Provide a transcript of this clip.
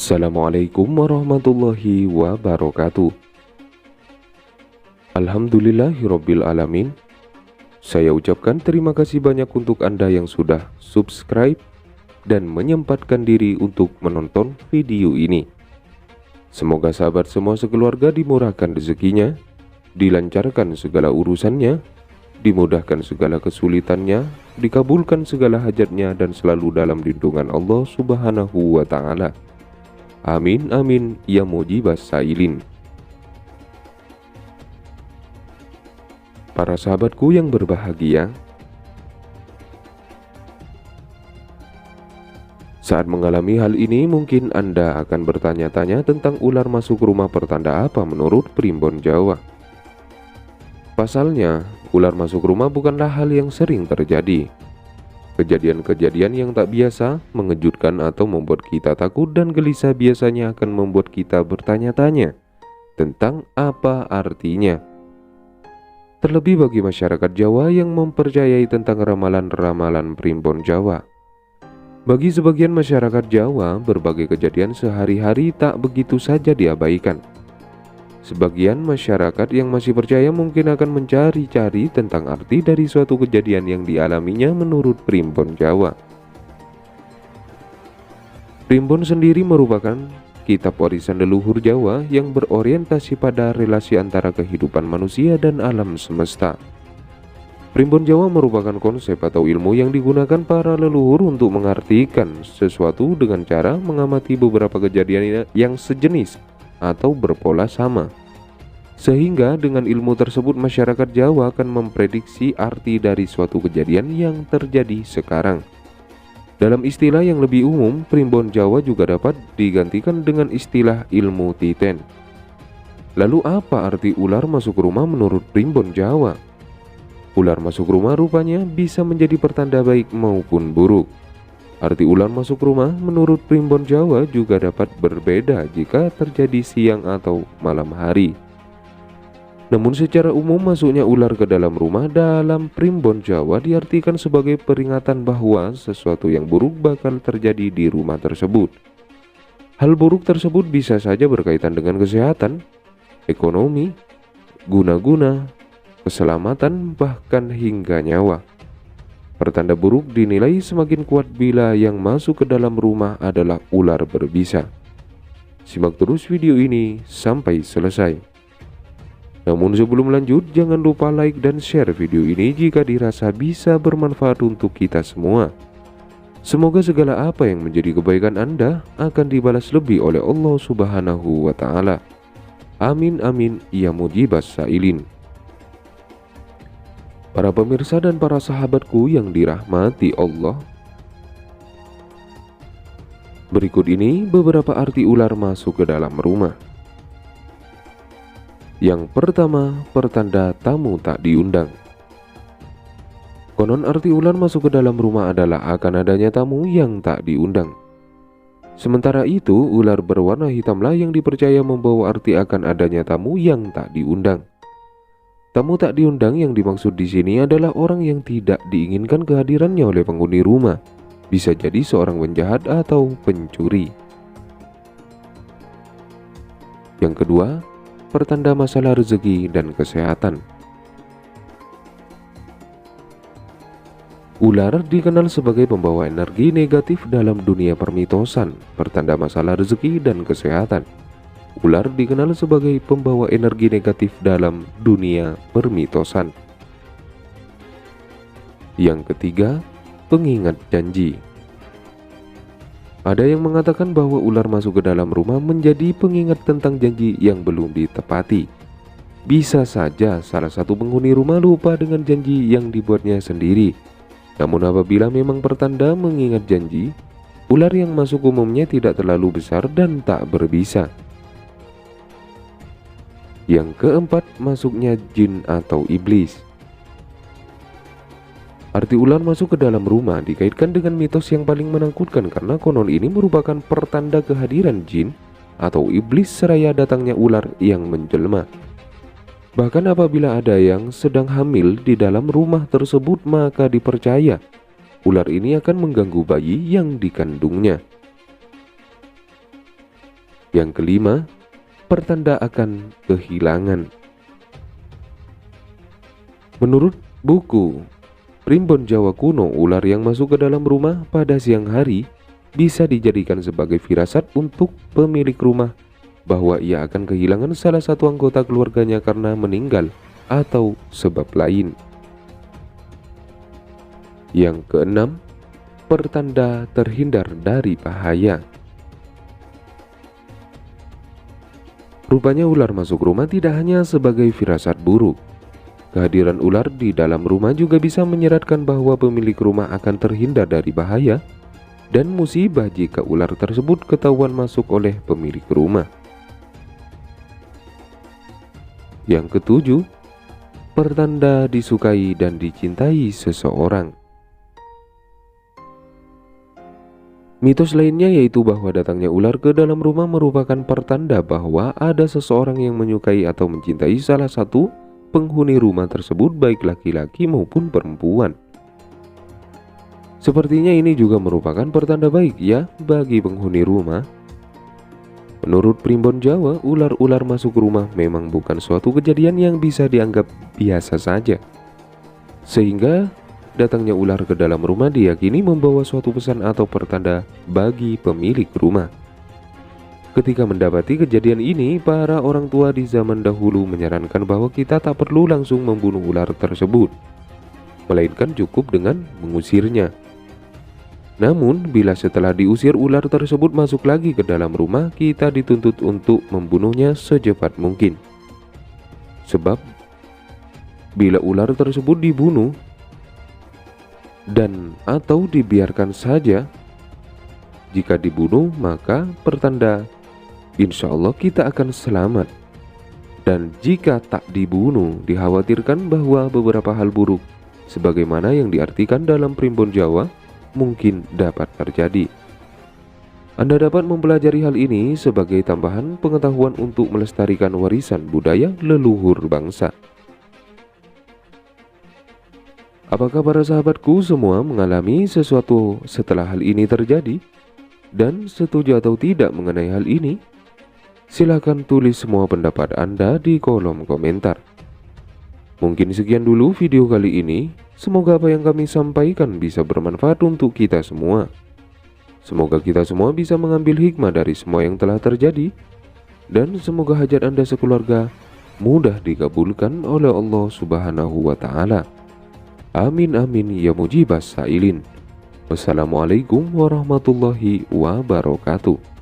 Assalamualaikum warahmatullahi wabarakatuh. Alhamdulillahirabbil alamin. Saya ucapkan terima kasih banyak untuk Anda yang sudah subscribe dan menyempatkan diri untuk menonton video ini. Semoga sahabat semua sekeluarga dimurahkan rezekinya, dilancarkan segala urusannya, dimudahkan segala kesulitannya, dikabulkan segala hajatnya, dan selalu dalam lindungan Allah Subhanahu wa Ta'ala. Amin amin ya mujibas sailin. Para sahabatku yang berbahagia, saat mengalami hal ini mungkin Anda akan bertanya-tanya tentang ular masuk rumah pertanda apa menurut primbon Jawa. Pasalnya, ular masuk rumah bukanlah hal yang sering terjadi. Kejadian-kejadian yang tak biasa, mengejutkan atau membuat kita takut dan gelisah biasanya akan membuat kita bertanya-tanya tentang apa artinya. Terlebih bagi masyarakat Jawa yang mempercayai tentang ramalan-ramalan primbon Jawa. Bagi sebagian masyarakat Jawa, berbagai kejadian sehari-hari tak begitu saja diabaikan. Sebagian masyarakat yang masih percaya mungkin akan mencari-cari tentang arti dari suatu kejadian yang dialaminya menurut primbon Jawa. Primbon sendiri merupakan kitab warisan leluhur Jawa yang berorientasi pada relasi antara kehidupan manusia dan alam semesta. Primbon Jawa merupakan konsep atau ilmu yang digunakan para leluhur untuk mengartikan sesuatu dengan cara mengamati beberapa kejadian yang sejenis atau berpola sama. Sehingga dengan ilmu tersebut masyarakat Jawa akan memprediksi arti dari suatu kejadian yang terjadi sekarang. Dalam istilah yang lebih umum, primbon Jawa juga dapat digantikan dengan istilah ilmu titen. Lalu apa arti ular masuk rumah menurut primbon Jawa? Ular masuk rumah rupanya bisa menjadi pertanda baik maupun buruk. Arti ular masuk rumah menurut primbon Jawa juga dapat berbeda jika terjadi siang atau malam hari. Namun secara umum masuknya ular ke dalam rumah dalam primbon Jawa diartikan sebagai peringatan bahwa sesuatu yang buruk bakal terjadi di rumah tersebut. Hal buruk tersebut bisa saja berkaitan dengan kesehatan, ekonomi, guna-guna, keselamatan, bahkan hingga nyawa. Pertanda buruk dinilai semakin kuat bila yang masuk ke dalam rumah adalah ular berbisa. Simak terus video ini sampai selesai. Namun sebelum lanjut, jangan lupa like dan share video ini jika dirasa bisa bermanfaat untuk kita semua. Semoga segala apa yang menjadi kebaikan Anda akan dibalas lebih oleh Allah Subhanahu wa Ta'ala. Amin amin ya mujibas sailin. Para pemirsa dan para sahabatku yang dirahmati Allah, berikut ini beberapa arti ular masuk ke dalam rumah. Yang pertama, pertanda tamu tak diundang. Konon arti ular masuk ke dalam rumah adalah akan adanya tamu yang tak diundang. Sementara itu, ular berwarna hitamlah yang dipercaya membawa arti akan adanya tamu yang tak diundang. Tamu tak diundang yang dimaksud di sini adalah orang yang tidak diinginkan kehadirannya oleh penghuni rumah. Bisa jadi seorang penjahat atau pencuri. Yang kedua, pertanda masalah rezeki dan kesehatan. Ular dikenal sebagai pembawa energi negatif dalam dunia permitosan, pertanda masalah rezeki dan kesehatan. Ular dikenal sebagai pembawa energi negatif dalam dunia permitosan. Yang ketiga, pengingat janji. Ada yang mengatakan bahwa ular masuk ke dalam rumah menjadi pengingat tentang janji yang belum ditepati. Bisa saja salah satu penghuni rumah lupa dengan janji yang dibuatnya sendiri. Namun apabila memang pertanda mengingat janji, ular yang masuk umumnya tidak terlalu besar dan tak berbisa. Yang keempat, masuknya jin atau iblis. Arti ular masuk ke dalam rumah dikaitkan dengan mitos yang paling menakutkan karena konon ini merupakan pertanda kehadiran jin atau iblis seraya datangnya ular yang menjelma. Bahkan apabila ada yang sedang hamil di dalam rumah tersebut, maka dipercaya ular ini akan mengganggu bayi yang dikandungnya. Yang kelima, pertanda akan kehilangan. Menurut buku Primbon Jawa Kuno, ular yang masuk ke dalam rumah pada siang hari bisa dijadikan sebagai firasat untuk pemilik rumah bahwa ia akan kehilangan salah satu anggota keluarganya karena meninggal atau sebab lain. Yang keenam, pertanda terhindar dari bahaya. Rupanya ular masuk rumah tidak hanya sebagai firasat buruk. Kehadiran ular di dalam rumah juga bisa menyeratkan bahwa pemilik rumah akan terhindar dari bahaya dan musibah jika ular tersebut ketahuan masuk oleh pemilik rumah. Yang ketujuh, pertanda disukai dan dicintai seseorang. Mitos lainnya yaitu bahwa datangnya ular ke dalam rumah merupakan pertanda bahwa ada seseorang yang menyukai atau mencintai salah satu penghuni rumah tersebut, baik laki-laki maupun perempuan. Sepertinya ini juga merupakan pertanda baik ya bagi penghuni rumah. Menurut Primbon Jawa, ular-ular masuk rumah memang bukan suatu kejadian yang bisa dianggap biasa saja. Sehingga datangnya ular ke dalam rumah diyakini membawa suatu pesan atau pertanda bagi pemilik rumah. Ketika mendapati kejadian ini, para orang tua di zaman dahulu menyarankan bahwa kita tak perlu langsung membunuh ular tersebut, melainkan cukup dengan mengusirnya. Namun, bila setelah diusir ular tersebut masuk lagi ke dalam rumah, kita dituntut untuk membunuhnya secepat mungkin. Sebab, bila ular tersebut dibunuh dan atau dibiarkan saja, jika dibunuh maka pertanda insya Allah kita akan selamat. Dan jika tak dibunuh, dikhawatirkan bahwa beberapa hal buruk sebagaimana yang diartikan dalam Primbon Jawa mungkin dapat terjadi. Anda dapat mempelajari hal ini sebagai tambahan pengetahuan untuk melestarikan warisan budaya leluhur bangsa. Apakah para sahabatku semua mengalami sesuatu setelah hal ini terjadi? Dan setuju atau tidak mengenai hal ini? Silahkan tulis semua pendapat Anda di kolom komentar. Mungkin sekian dulu video kali ini. Semoga apa yang kami sampaikan bisa bermanfaat untuk kita semua. Semoga kita semua bisa mengambil hikmah dari semua yang telah terjadi. Dan semoga hajat Anda sekeluarga mudah dikabulkan oleh Allah Subhanahu wa Ta'ala. Amin amin ya mujibas sa'ilin. Wassalamualaikum warahmatullahi wabarakatuh.